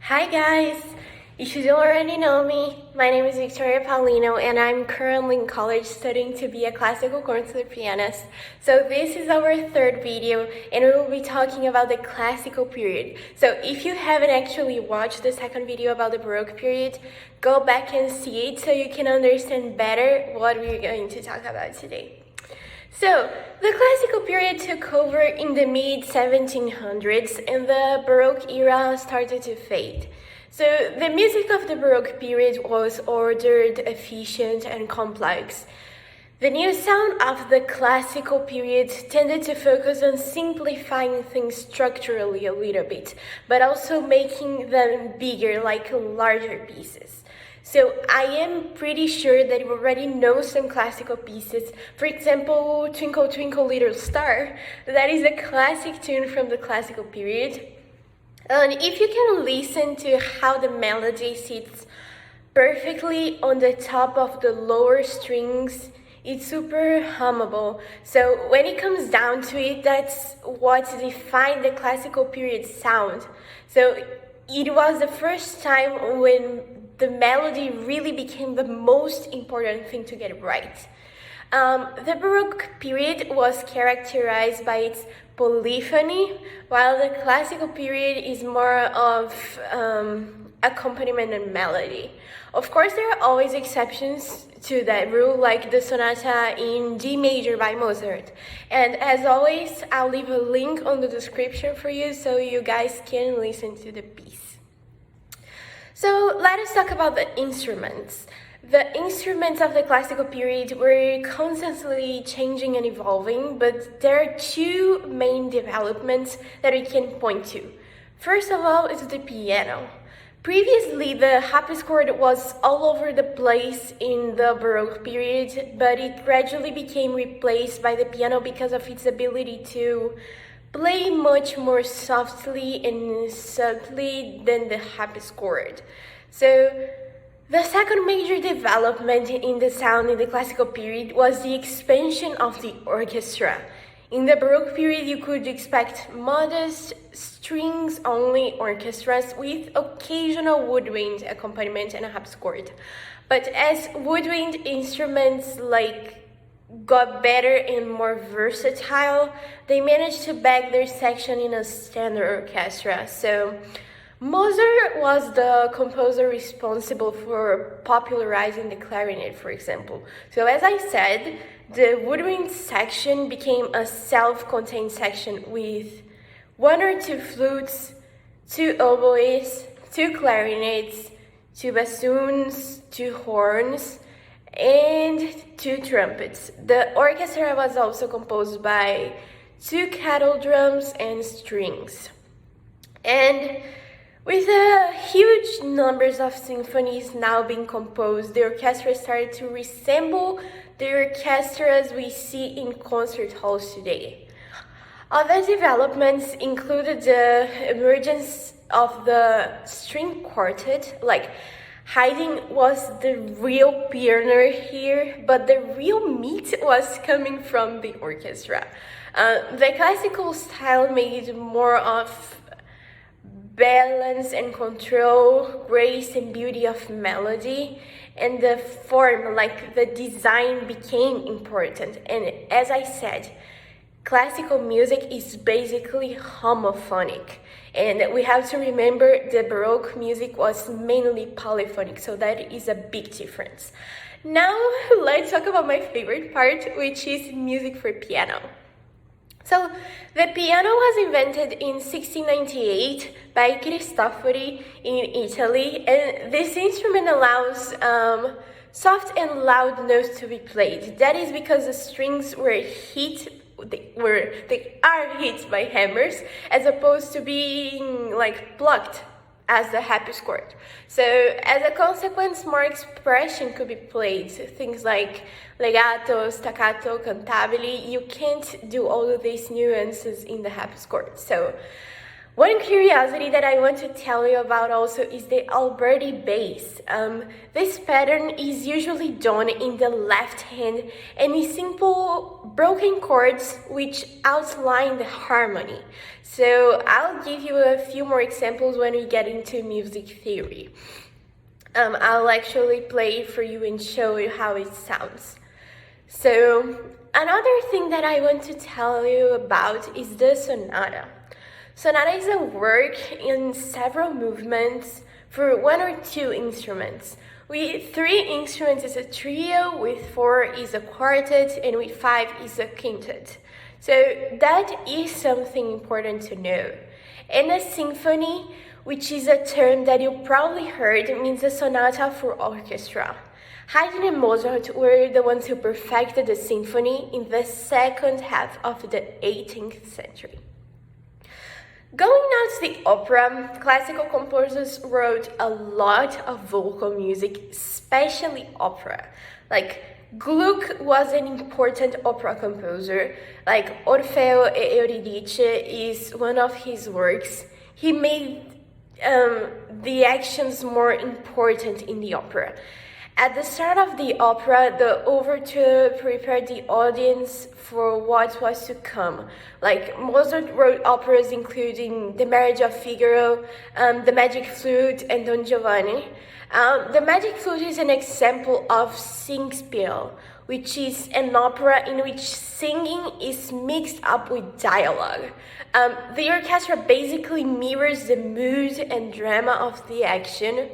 Hi guys! If you don't already know me, my name is Victoria Paulino and I'm currently in college studying to be a classical concert pianist. So this is our third video and we will be talking about the classical period. So if you haven't actually watched the second video about the Baroque period, go back and see it so you can understand better what we're going to talk about today. So, the classical period took over in the mid-1700s and the Baroque era started to fade. So, the music of the Baroque period was ordered, efficient, and complex. The new sound of the classical period tended to focus on simplifying things structurally a little bit, but also making them bigger, like larger pieces. So I am pretty sure that you already know some classical pieces. For example, Twinkle Twinkle Little Star. That is a classic tune from the classical period. And if you can listen to how the melody sits perfectly on the top of the lower strings, it's super hummable. So when it comes down to it, that's what defined the classical period sound. So it was the first time when the melody really became the most important thing to get right. The Baroque period was characterized by its polyphony, while the classical period is more of accompaniment and melody. Of course, there are always exceptions to that rule, like the sonata in D major by Mozart. And as always, I'll leave a link on the description for you so you guys can listen to the piece. So let us talk about the instruments. The instruments of the classical period were constantly changing and evolving, but there are two main developments that we can point to. First of all is the piano. Previously, the harpsichord was all over the place in the Baroque period, but it gradually became replaced by the piano because of its ability to play much more softly and subtly than the harpsichord. So, the second major development in the sound in the classical period was the expansion of the orchestra. In the Baroque period, you could expect modest, strings-only orchestras with occasional woodwind accompaniment and a harpsichord. But as woodwind instruments got better and more versatile, they managed to bag their section in a standard orchestra. So Mozart was the composer responsible for popularizing the clarinet, for example. So as I said, the woodwind section became a self-contained section with one or two flutes, two oboes, two clarinets, two bassoons, two horns, and two trumpets. The orchestra was also composed by two kettle drums and strings. And with huge numbers of symphonies now being composed, the orchestra started to resemble the orchestras we see in concert halls today. Other developments included the emergence of the string quartet. Haydn was the real pioneer here, but the real meat was coming from the orchestra. The classical style made more of balance and control, grace and beauty of melody, and the form, the design, became important. And as I said, classical music is basically homophonic. And we have to remember the Baroque music was mainly polyphonic, so that is a big difference. Now, let's talk about my favorite part, which is music for piano. So, the piano was invented in 1698 by Cristofori in Italy, and this instrument allows soft and loud notes to be played. That is because the strings were they are hit by hammers, as opposed to being plucked as the harpsichord. So as a consequence, more expression could be played. Things like legato, staccato, cantabile. You can't do all of these nuances in the harpsichord. So One curiosity that I want to tell you about also is the Alberti bass. This pattern is usually done in the left hand and is simple broken chords which outline the harmony. So I'll give you a few more examples when we get into music theory. I'll actually play it for you and show you how it sounds. So another thing that I want to tell you about is the sonata. Sonata is a work in several movements for one or two instruments. With 3 instruments is a trio, with 4 is a quartet, and with 5 is a quintet. So that is something important to know. And a symphony, which is a term that you probably heard, means a sonata for orchestra. Haydn and Mozart were the ones who perfected the symphony in the second half of the 18th century. Going now to the opera, classical composers wrote a lot of vocal music, especially opera. Like Gluck was an important opera composer, like Orfeo e Euridice is one of his works. He made the actions more important in the opera. At the start of the opera, the overture prepared the audience for what was to come. Like Mozart wrote operas including The Marriage of Figaro, The Magic Flute, and Don Giovanni. The Magic Flute is an example of Singspiel, which is an opera in which singing is mixed up with dialogue. The orchestra basically mirrors the mood and drama of the action.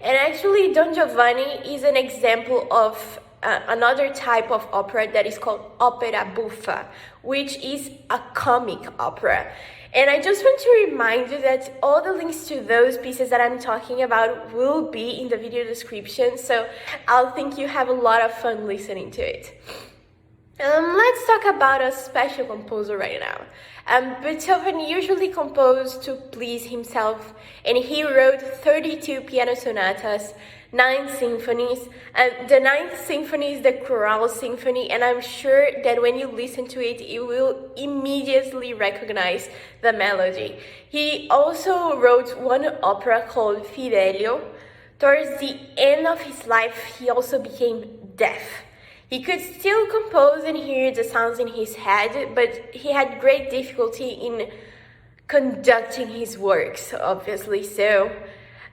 And actually, Don Giovanni is an example of another type of opera that is called opera buffa, which is a comic opera. And I just want to remind you that all the links to those pieces that I'm talking about will be in the video description, so I'll think you have a lot of fun listening to it. Let's talk about a special composer right now. Beethoven usually composed to please himself, and he wrote 32 piano sonatas, 9 symphonies. The 9th symphony is the chorale symphony, and I'm sure that when you listen to it, you will immediately recognize the melody. He also wrote one opera called Fidelio. Towards the end of his life, he also became deaf. He could still compose and hear the sounds in his head, but he had great difficulty in conducting his works, obviously. So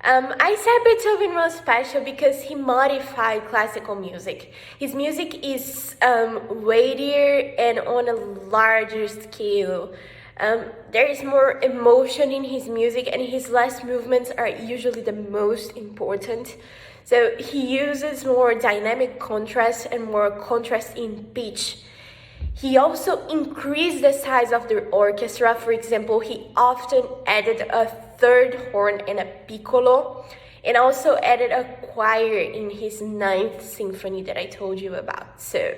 I said Beethoven was special because he modified classical music. His music is weightier and on a larger scale. There is more emotion in his music, and his last movements are usually the most important. So he uses more dynamic contrast and more contrast in pitch. He also increased the size of the orchestra. For example, he often added a third horn and a piccolo, and also added a choir in his 9th symphony that I told you about. So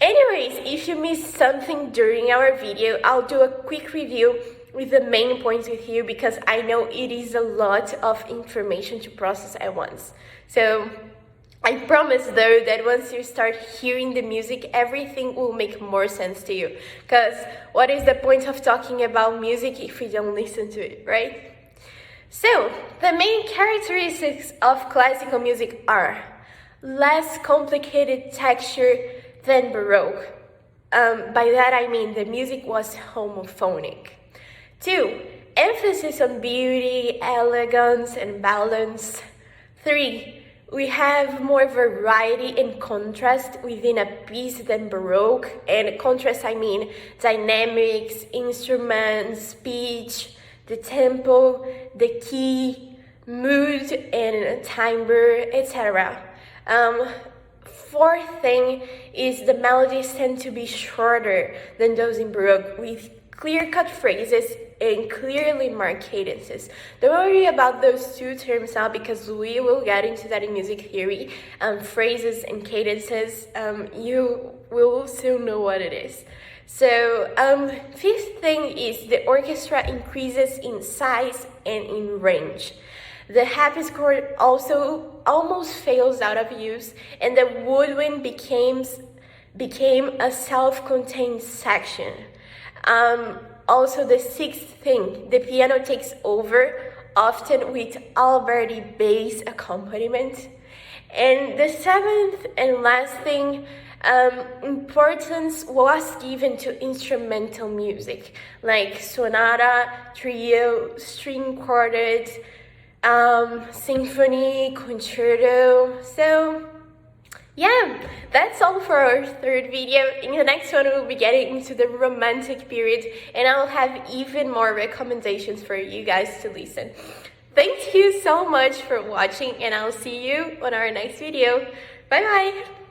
anyways, if you missed something during our video, I'll do a quick review with the main points with you, because I know it is a lot of information to process at once. So I promise though that once you start hearing the music, everything will make more sense to you. Because what is the point of talking about music if we don't listen to it, right? So the main characteristics of classical music are less complicated texture than Baroque. By that I mean the music was homophonic. 2. Emphasis on beauty, elegance, and balance. 3. We have more variety and contrast within a piece than Baroque. And contrast, I mean dynamics, instruments, pitch, the tempo, the key, mood, and timbre, etc. 4th thing is the melodies tend to be shorter than those in Baroque, with clear-cut phrases and clearly marked cadences. Don't worry about those 2 terms now, because we will get into that in music theory. Phrases and cadences, you will soon know what it is. So 5th thing is the orchestra increases in size and in range. The harpsichord also almost fails out of use, and the woodwind became a self-contained section. Also, the sixth thing, the piano takes over, often with Alberti bass accompaniment. And the seventh and last thing, importance was given to instrumental music, like sonata, trio, string quartet, symphony, concerto. So yeah, that's all for our third video. In the next one, we'll be getting into the romantic period, and I'll have even more recommendations for you guys to listen. Thank you so much for watching, and I'll see you on our next video. Bye bye!